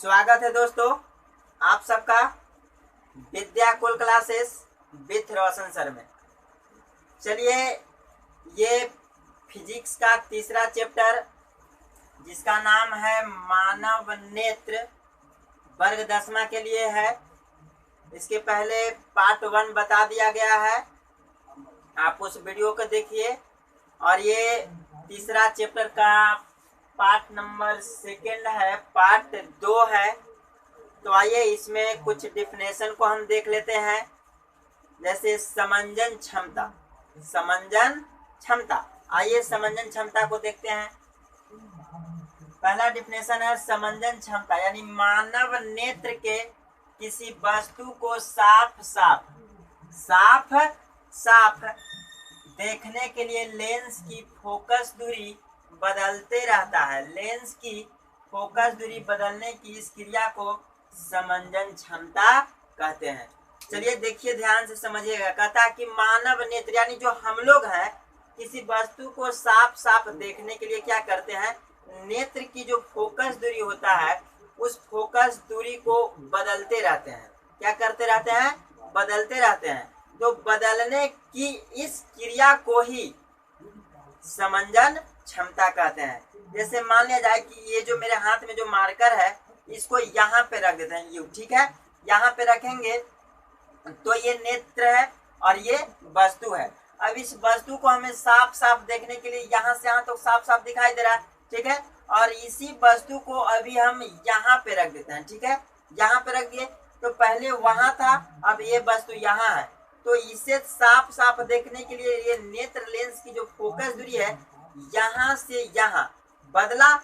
स्वागत है दोस्तों आप सबका Vidyakul classes with Roshan sir में। चलिए, ये फिजिक्स का तीसरा चैप्टर जिसका नाम है मानव नेत्र वर्ग 10वां के लिए है। इसके पहले पार्ट 1 बता दिया गया है, आप उस वीडियो को देखिए। और ये तीसरा चैप्टर का पार्ट नंबर 2 है, पार्ट 2 है। तो आइए इसमें कुछ डिफिनेशन को हम देख लेते हैं। जैसे समंजन क्षमता, समंजन क्षमता। आइए समंजन क्षमता को देखते हैं। पहला डिफिनेशन है समंजन क्षमता, यानी मानव नेत्र के किसी वस्तु को साफ साफ देखने के लिए लेंस की फोकस दूरी बदलते रहता है। लेंस की फोकस दूरी बदलने की इस क्रिया को समंजन क्षमता कहते हैं। चलिए देखिए, ध्यान से समझिएगा। कहता है कि मानव नेत्र यानी जो हम लोग हैं, किसी वस्तु को साफ देखने के लिए क्या करते हैं, नेत्र की जो फोकस दूरी होता है उस फोकस दूरी को बदलते रहते हैं। क्या करते रहते हैं? बदलते रहते हैं। तो बदलने की इस क्रिया को ही समंजन क्षमता कहते हैं। जैसे मान लिया जाए कि ये जो मेरे हाथ में जो मार्कर है इसको यहाँ पे रख देते हैं, यू, ठीक है। यहाँ पे रखेंगे तो ये नेत्र है और ये वस्तु है। अब इस वस्तु को हमें साफ देखने के लिए यहाँ से यहाँ तो साफ दिखाई दे रहा है, ठीक है। और इसी वस्तु को अभी हम यहाँ पे रख देते हैं, ठीक है। यहाँ पे रख दिए तो पहले वहां था, अब ये वस्तु यहाँ है। तो इसे साफ देखने के लिए ये नेत्र लेंस की जो फोकस दूरी है यहाँ से यहाँ बदला,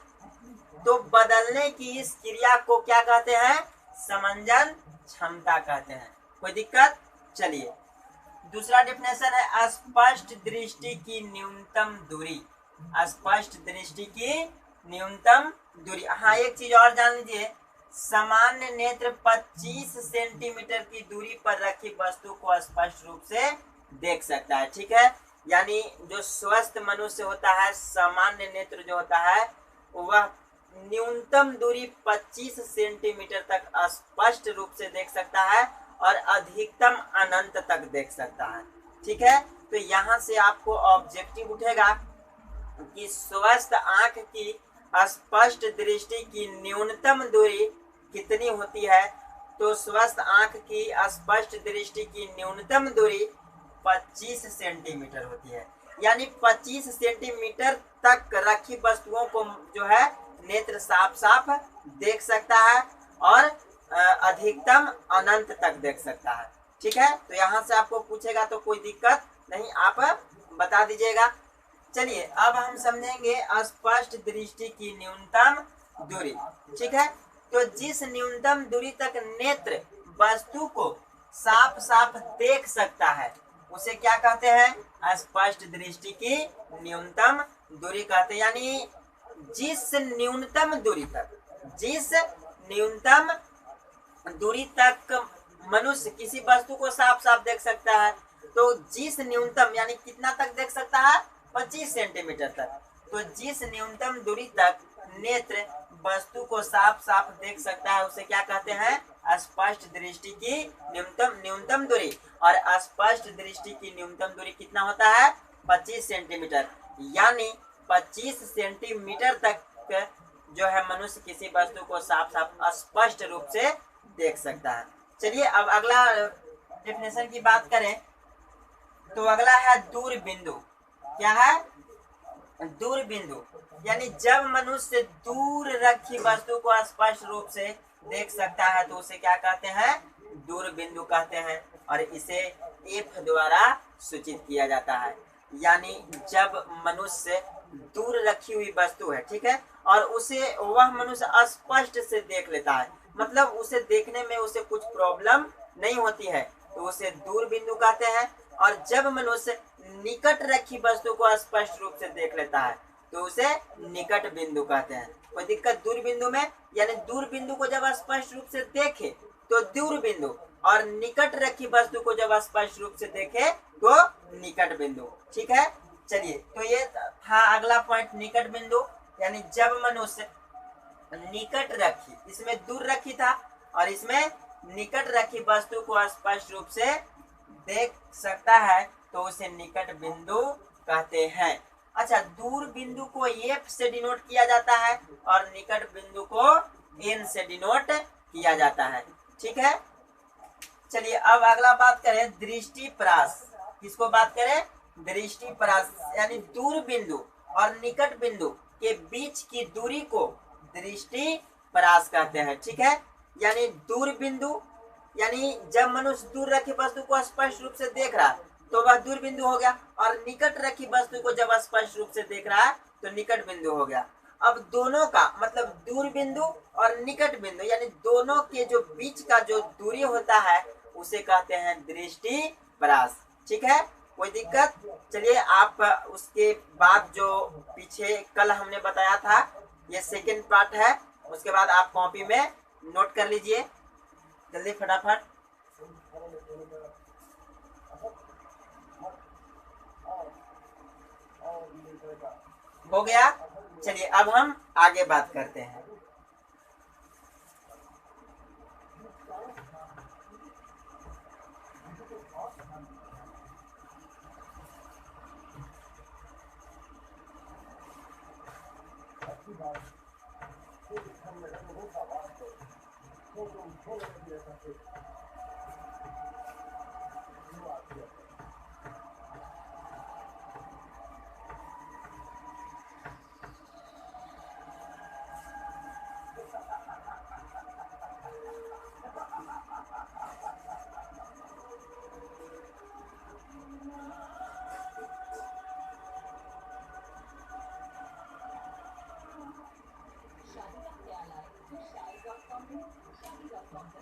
तो बदलने की इस क्रिया को क्या कहते हैं? समंजन क्षमता कहते हैं। कोई दिक्कत? चलिए दूसरा डिफिनेशन है स्पष्ट दृष्टि की न्यूनतम दूरी। स्पष्ट दृष्टि की न्यूनतम दूरी। हाँ, एक चीज और जान लीजिए, सामान्य नेत्र 25 सेंटीमीटर की दूरी पर रखी वस्तु को स्पष्ट रूप से देख सकता है, ठीक है। यानी जो स्वस्थ मनुष्य होता है, सामान्य नेत्र जो होता है वह न्यूनतम दूरी 25 सेंटीमीटर तक स्पष्ट रूप से देख सकता है और अधिकतम अनंत तक देख सकता है, ठीक है। तो यहाँ से आपको ऑब्जेक्टिव उठेगा कि स्वस्थ आंख की स्पष्ट दृष्टि की न्यूनतम दूरी कितनी होती है। तो स्वस्थ आंख की स्पष्ट दृष्टि की न्यूनतम दूरी 25 सेंटीमीटर होती है। यानी 25 सेंटीमीटर तक रखी वस्तुओं को जो है नेत्र साफ देख सकता है और अधिकतम अनंत तक देख सकता है, ठीक है। तो यहाँ से आपको पूछेगा तो कोई दिक्कत नहीं, आप बता दीजिएगा। चलिए अब हम समझेंगे स्पष्ट दृष्टि की न्यूनतम दूरी, ठीक है। तो जिस न्यूनतम दूरी तक नेत्र वस्तु को साफ देख सकता है उसे क्या कहते हैं? स्पष्ट दृष्टि की न्यूनतम दूरी कहते हैं। यानी जिस न्यूनतम दूरी तक मनुष्य किसी वस्तु को साफ देख सकता है, तो जिस न्यूनतम यानी कितना तक देख सकता है? 25 सेंटीमीटर तक। तो जिस न्यूनतम दूरी तक नेत्र वस्तु को साफ देख सकता है उसे क्या कहते हैं? स्पष्ट दृष्टि की न्यूनतम दूरी। और स्पष्ट दृष्टि की न्यूनतम दूरी कितना होता है? 25 सेंटीमीटर। यानी 25 सेंटीमीटर तक जो है मनुष्य किसी वस्तु को साफ स्पष्ट रूप से देख सकता है। चलिए अब अगला डेफिनेशन की बात करें तो अगला है दूरबिंदु। क्या है? दूरबिंदु। यानी जब मनुष्य दूर रखी वस्तु को स्पष्ट रूप से देख सकता है तो उसे क्या कहते हैं? दूरबिंदु कहते हैं। और इसे एफ द्वारा सूचित किया जाता है। यानी जब मनुष्य दूर रखी हुई वस्तु है, ठीक है, और उसे वह मनुष्य स्पष्ट से देख लेता है, मतलब उसे देखने में उसे कुछ प्रॉब्लम नहीं होती है, तो उसे दूरबिंदु कहते हैं। और जब मनुष्य निकट रखी वस्तु को स्पष्ट रूप से देख लेता है तो उसे निकट बिंदु कहते हैं। कोई दिक्कत दूरबिंदु में? यानी दूरबिंदु को जब स्पष्ट रूप से देखे तो दूरबिंदु, और निकट रखी वस्तु को जब स्पष्ट रूप से देखे तो निकट बिंदु, ठीक है। चलिए, तो ये था अगला पॉइंट, निकट बिंदु। यानी जब मनुष्य निकट रखी, इसमें दूर रखी था और इसमें निकट रखी वस्तु को स्पष्ट रूप से देख सकता है तो उसे निकट बिंदु कहते हैं। अच्छा, दूर बिंदु को एफ से डिनोट किया जाता है और निकट बिंदु को एन से डिनोट किया जाता है। ठीक है, चलिए अब अगला बात करें दृष्टि परास। किसको बात करें? दृष्टि परास, यानी दूर बिंदु और निकट बिंदु के बीच की दूरी को दृष्टि परास कहते हैं। ठीक है, यानी दूर बिंदु, यानी जब मनुष्य दूर रखी वस्तु को स्पष्ट रूप से देख रहा है तो वह दूर बिंदु हो गया, और निकट रखी वस्तु को जब स्पष्ट रूप से देख रहा है तो निकट बिंदु हो गया। अब दोनों का मतलब दूर बिंदु और निकट बिंदु यानी दोनों के जो बीच का जो दूरी होता है उसे कहते हैं दृष्टि परास। ठीक है, कोई दिक्कत? चलिए आप उसके बाद जो पीछे कल हमने बताया था ये सेकंड पार्ट है, उसके बाद आप कॉपी में नोट कर लीजिए जल्दी फटाफट। हो गया? चलिए अब हम आगे बात करते हैं।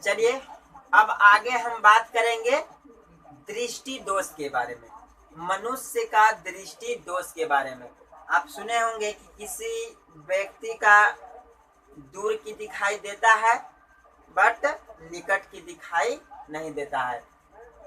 चलिए अब आगे हम बात करेंगे दृष्टि दोष के बारे में, मनुष्य का दृष्टि दोष के बारे में। आप सुने होंगे कि किसी व्यक्ति का दूर की दिखाई देता है बट निकट की दिखाई नहीं देता है,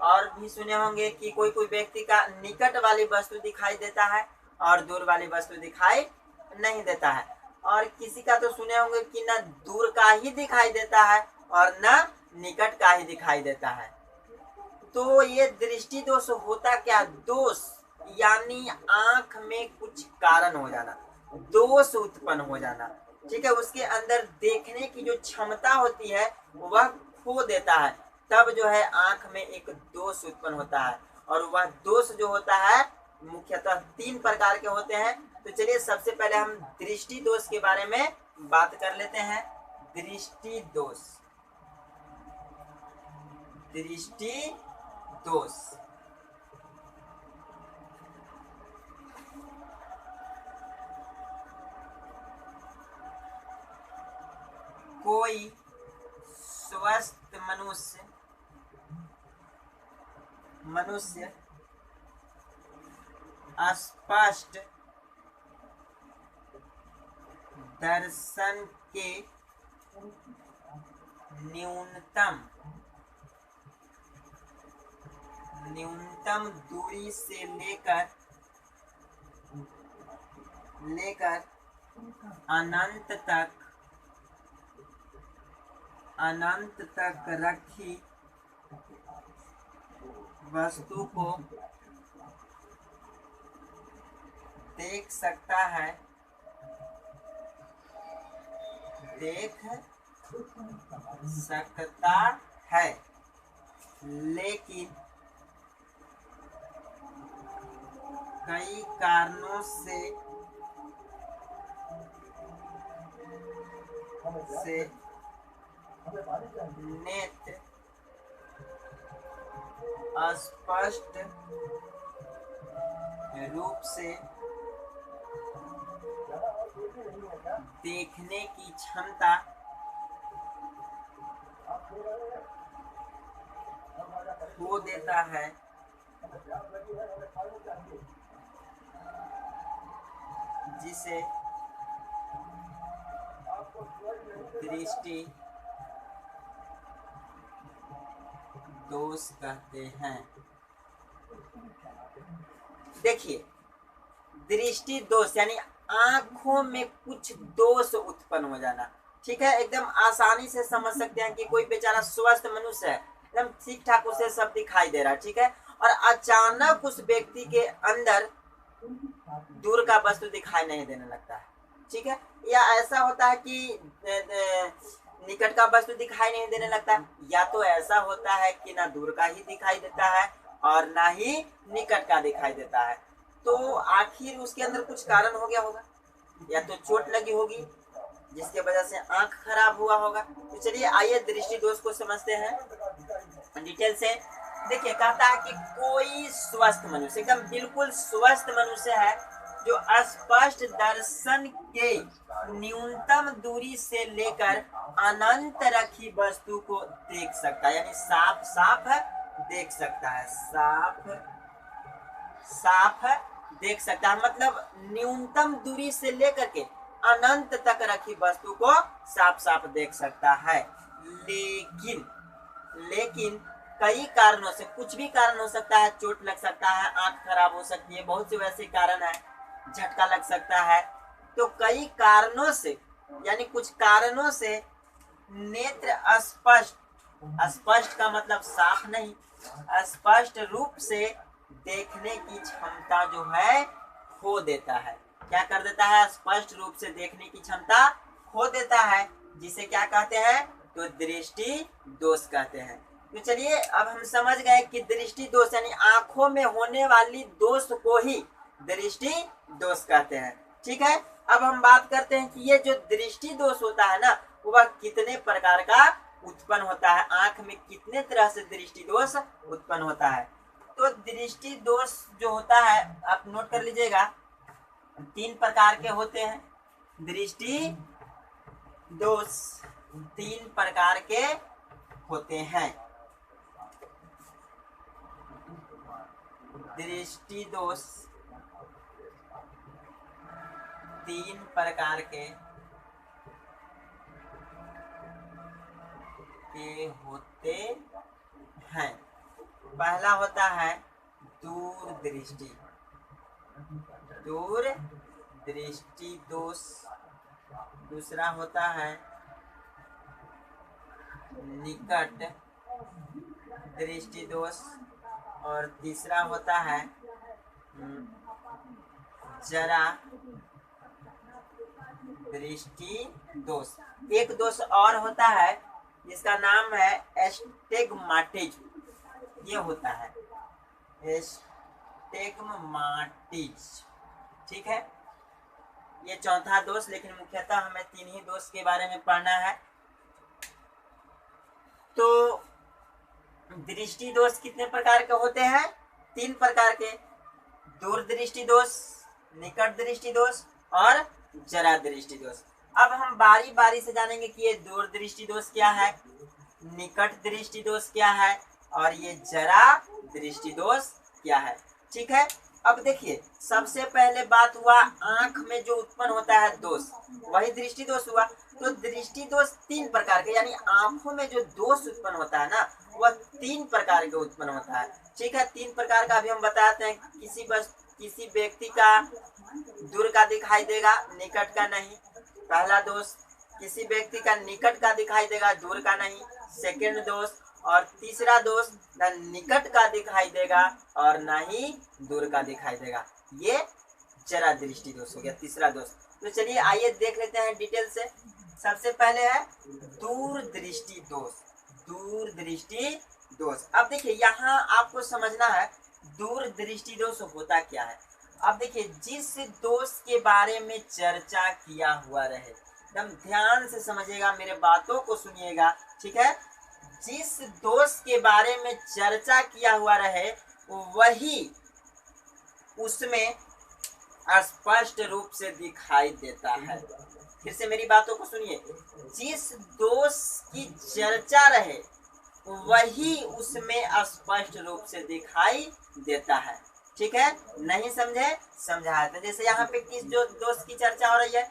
और भी सुने होंगे कि कोई कोई व्यक्ति का निकट वाली वस्तु दिखाई देता है और दूर वाली वस्तु दिखाई नहीं देता है, और किसी का तो सुने होंगे कि न दूर का ही दिखाई देता है और न निकट का ही दिखाई देता है। तो ये दृष्टि दोष होता क्या? दोष यानी आंख में कुछ कारण हो जाना, दोष उत्पन्न हो जाना। ठीक है, उसके अंदर देखने की जो क्षमता होती है वह खो देता है, तब जो है आंख में एक दोष उत्पन्न होता है, और वह दोष जो होता है मुख्यतः 3 प्रकार के होते हैं। तो चलिए सबसे पहले हम दृष्टि दोष के बारे में बात कर लेते हैं। दृष्टि दोष, दृष्टि दोष कोई स्वस्थ मनुष्य स्पष्ट दर्शन के न्यूनतम दूरी से लेकर अनंत तक रखी वस्तु को देख सकता है, लेकिन कई कारणों से नेत्र स्पष्ट रूप से देखने की क्षमता खो देता है, जिसे दृष्टि दोष कहते हैं। देखिए, दृष्टि दोष यानी आंखों में कुछ दोष उत्पन्न हो जाना, ठीक है, एकदम आसानी से समझ सकते हैं कि कोई बेचारा स्वस्थ मनुष्य है, एकदम ठीक ठाक उसे सब दिखाई दे रहा है, ठीक है, और अचानक उस व्यक्ति के अंदर दूर का वस्तु दिखाई नहीं देने लगता है, ठीक है, या ऐसा होता है कि निकट का वस्तु दिखाई नहीं देने लगता है, या तो ऐसा होता है कि ना दूर का ही दिखाई देता है और ना ही निकट का दिखाई देता है। तो आखिर उसके अंदर कुछ कारण हो गया होगा, या तो चोट लगी होगी जिसके वजह से आंख खराब हुआ होगा। तो चलिए आइए दृष्टि दोष को समझते हैं डिटेल से। देखिए, कहता है कि कोई स्वस्थ मनुष्य, एकदम बिल्कुल स्वस्थ मनुष्य है जो स्पष्ट दर्शन के न्यूनतम दूरी से लेकर अनंत रखी वस्तु को देख सकता है, यानी साफ साफ देख सकता है, साफ साफ देख सकता है, मतलब न्यूनतम दूरी से लेकर के अनंत तक रखी वस्तु को साफ साफ देख सकता है। लेकिन कई कारणों से, कुछ भी कारण हो सकता है, चोट लग सकता है, आंख खराब हो सकती है, बहुत से वैसे कारण है, झटका लग सकता है, तो कई कारणों से, यानी कुछ कारणों से नेत्र स्पष्ट, स्पष्ट का मतलब साफ नहीं, स्पष्ट रूप से देखने की क्षमता जो है खो देता है। क्या कर देता है? स्पष्ट रूप से देखने की क्षमता खो देता है, जिसे क्या कहते हैं? तो दृष्टि दोष कहते हैं। तो चलिए अब हम समझ गए कि दृष्टि दोष यानी आंखों में होने वाली दोष को ही दृष्टि दोष कहते हैं। ठीक है, अब हम बात करते हैं कि ये जो दृष्टि दोष होता है ना, वह कितने प्रकार का उत्पन्न होता है, आंख में कितने तरह से दृष्टि दोष उत्पन्न होता है। तो दृष्टि दोष जो होता है, आप नोट कर लीजिएगा, 3 प्रकार के होते हैं। दृष्टि दोष 3 प्रकार के होते हैं। दृष्टि दोष 3 प्रकार के होते हैं। पहला होता है दूरदृष्टि, दूरदृष्टि दोष। दूसरा होता है निकट दृष्टि दोष, और तीसरा होता है जरा दृष्टि दोष। एक दोष और होता है जिसका नाम है एस्टिग्माटिज्म, ये होता है एस्टिग्माटिज्म। ठीक है, ये चौथा दोष, लेकिन मुख्यतः हमें 3 ही दोष के बारे में पढ़ना है। तो दृष्टि दोष कितने प्रकार के होते हैं? 3 प्रकार के, दूरदृष्टि दोष, निकट दृष्टि दोष और जरा दृष्टि दोष। अब हम बारी बारी से जानेंगे कि ये दूरदृष्टि दोष क्या है, निकट दृष्टि दोष क्या है और ये जरा दृष्टि दोष क्या है। ठीक है, अब देखिए, सबसे पहले बात हुआ आंख में जो उत्पन्न होता है दोष, वही दृष्टि दोष हुआ। तो दृष्टि दोष 3 प्रकार के, यानी आंखों में जो दोष उत्पन्न होता है ना, वह 3 प्रकार के उत्पन्न होता है। ठीक है, 3 प्रकार का अभी हम बताते हैं। किसी व्यक्ति का दूर का दिखाई देगा, निकट का नहीं, पहला दोष। किसी व्यक्ति का निकट का दिखाई देगा, दूर का नहीं, सेकंड दोष। और तीसरा दोष, न निकट का दिखाई देगा और न ही दूर का दिखाई देगा, ये जरा दृष्टि दोष हो गया, तीसरा दोष। तो चलिए आइए देख लेते हैं डिटेल से। सबसे पहले है दूरदृष्टि दोष, दूरदृष्टि दोष। अब देखिए, यहाँ आपको समझना है दूरदृष्टि दोष होता क्या है। अब देखिए, जिस दोष के बारे में चर्चा किया हुआ रहे, एकदम ध्यान से समझिएगा, मेरे बातों को सुनिएगा। ठीक है, जिस दोष के बारे में चर्चा किया हुआ रहे वही उसमें स्पष्ट रूप से दिखाई देता है। फिर से मेरी बातों को सुनिए, जिस दोष की चर्चा रहे वही उसमें स्पष्ट रूप से दिखाई देता है। ठीक है, नहीं समझे? समझाया था। जैसे यहाँ पे किस जो दोष की चर्चा हो रही है,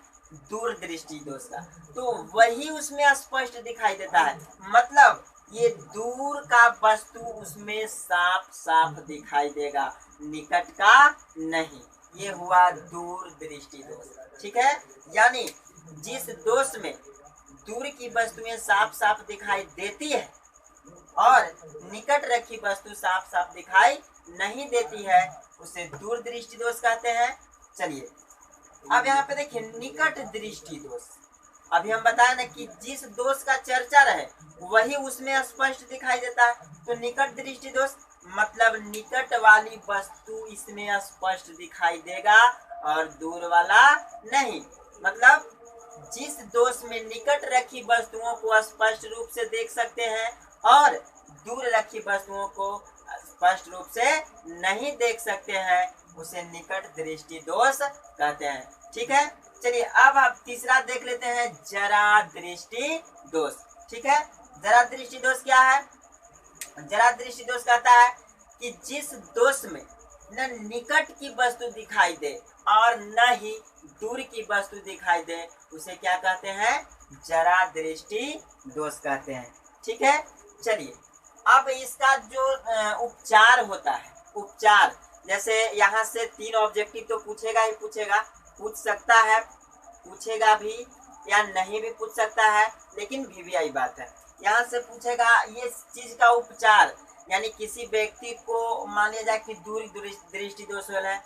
दूरदृष्टि दोष का, तो वही उसमें स्पष्ट दिखाई देता है, मतलब ये दूर का वस्तु उसमें साफ साफ दिखाई देगा, निकट का नहीं। ये हुआ दूरदृष्टि दोष। ठीक है, यानी जिस दोष में दूर की वस्तुएं साफ साफ दिखाई देती है और निकट रखी वस्तु साफ साफ दिखाई नहीं देती है, उसे दूर दृष्टि दोष कहते हैं। चलिए अब यहाँ पे देखिए निकट दृष्टि दोष। अभी हम बताए ना कि जिस दोष का चर्चा रहे वही उसमें स्पष्ट दिखाई देता है। तो निकट दृष्टि दोष मतलब निकट वाली वस्तु इसमें स्पष्ट दिखाई देगा और दूर वाला नहीं। मतलब जिस दोष में निकट रखी वस्तुओं को स्पष्ट रूप से देख सकते हैं और दूर रखी वस्तुओं को स्पष्ट रूप से नहीं देख सकते हैं, उसे निकट दृष्टि दोष कहते हैं। ठीक है, चलिए अब आप तीसरा देख लेते हैं, जरा दृष्टि दोष। ठीक है, जरा दृष्टि दोष क्या है? जरा दृष्टि दोष कहता है कि जिस दोष में न निकट की वस्तु दिखाई दे और न ही दूर की वस्तु दिखाई दे, उसे क्या कहते हैं? जरा दृष्टि दोष कहते हैं। ठीक है, चलिए अब इसका जो उपचार होता है, उपचार जैसे यहाँ से 3 ऑब्जेक्टिव तो पूछेगा ही पूछेगा, पूछ सकता है, पूछेगा भी या नहीं भी पूछ सकता है, लेकिन भी बात है यहाँ से पूछेगा ये चीज का उपचार, यानी किसी व्यक्ति को मान लिया जाए कि दूर दृष्टि दोष है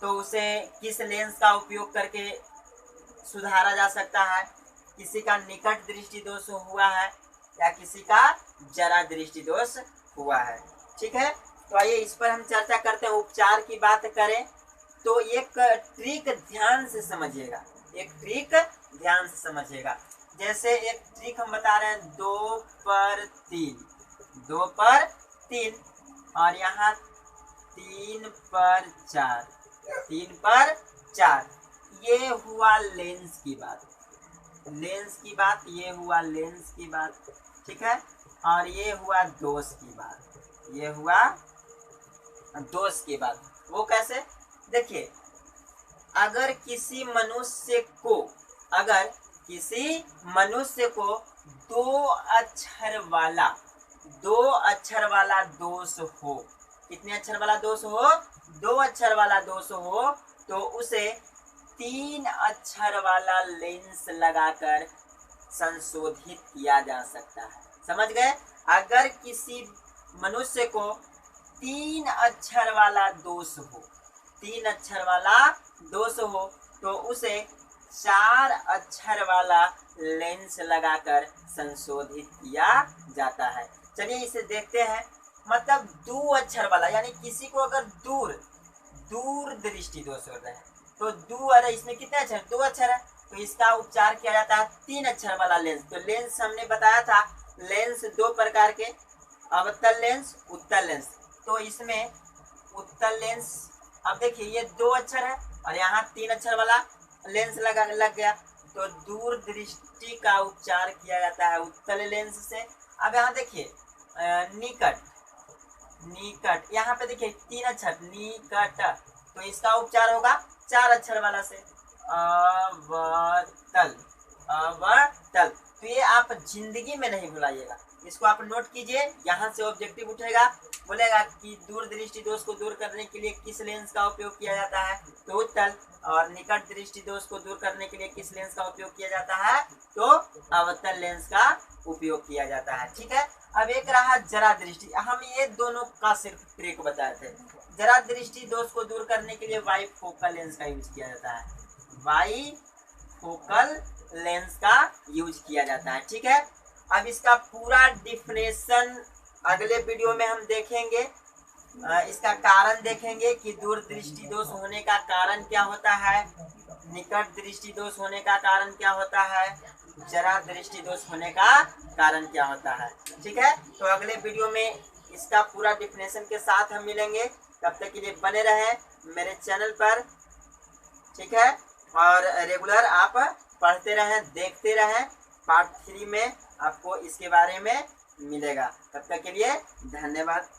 तो उसे किस लेंस का उपयोग करके सुधारा जा सकता है, किसी का निकट दृष्टि दोष हुआ है या किसी का जरा दृष्टि दोष हुआ है। ठीक है, तो आइए इस पर हम चर्चा करते हैं। उपचार की बात करें तो एक ट्रिक ध्यान से समझिएगा, एक ट्रिक ध्यान से समझिएगा। जैसे एक ट्रिक हम बता रहे हैं 2 पर 3, 2 पर 3 और यहाँ 3 पर 4, 3 पर 4, ये हुआ लेंस की बात, लेंस की बात, ये हुआ लेंस की बात। ठीक है, और ये हुआ दोष की बात, ये हुआ दोष की बात। वो कैसे? देखिए अगर किसी मनुष्य को, अगर किसी मनुष्य को 2 अक्षर वाला दोष हो, कितने अक्षर वाला दोष हो? 2 अक्षर वाला दोष हो, तो उसे 3 अक्षर वाला लेंस लगाकर संशोधित किया जा सकता है। समझ गए? अगर किसी मनुष्य को 3 अक्षर वाला दोष हो, 3 अक्षर वाला दोष हो, तो उसे 4 अक्षर वाला लेंस लगाकर संशोधित किया जाता है। चलिए इसे देखते हैं। मतलब 2 अक्षर वाला, यानी किसी को अगर दूर दृष्टि दोष होता है तो अरे इसमें कितने अक्षर? 2 अक्षर है, तो इसका उपचार किया जाता है 3 अक्षर वाला लेंस। तो लेंस हमने बताया था, लेंस 2 प्रकार के, अवतल लेंस, उत्तल लेंस। तो इसमें उत्तल लेंस, अब देखिए ये 2 अक्षर है और यहाँ 3 अक्षर वाला लेंस लग गया, तो दूर दृष्टि का उपचार किया जाता है उत्तल लेंस से। अब यहाँ देखिए निकट, यहाँ पे देखिए 3 अक्षर निकट, तो इसका उपचार होगा 4 अक्षर वाला से, अवतल। तो ये आप जिंदगी में नहीं भुलाइएगा, इसको आप नोट कीजिए। यहाँ से ऑब्जेक्टिव उठेगा, बोलेगा कि दूर दृष्टि दोष को दूर करने के लिए किस लेंस का उपयोग किया जाता है? तो उत्तल। और निकट दृष्टि दोष को दूर करने के लिए किस लेंस का उपयोग किया जाता है? तो अवतल लेंस का उपयोग किया जाता है। ठीक है, अब एक रहा जरा दृष्टि। हम ये दोनों का सिर्फ ट्रिक बताए थे। जरा दृष्टि दोष को दूर करने के लिए बाइफोकल लेंस का यूज किया जाता है, बाइफोकल लेंस का यूज किया जाता है। ठीक है, अब इसका पूरा डिफिनेशन अगले वीडियो में हम देखेंगे। इसका कारण देखेंगे कि दूर दृष्टि दोष होने का कारण क्या होता है, निकट दृष्टि दोष होने का कारण क्या होता है, जरा दृष्टि दोष होने का कारण क्या होता है। ठीक है, तो अगले वीडियो में इसका पूरा डिफिनेशन के साथ हम मिलेंगे। तब तक के लिए बने रहें मेरे चैनल पर। ठीक है, और रेगुलर आप पढ़ते रहें, देखते रहें। पार्ट 3 में आपको इसके बारे में मिलेगा। तब तक के लिए धन्यवाद।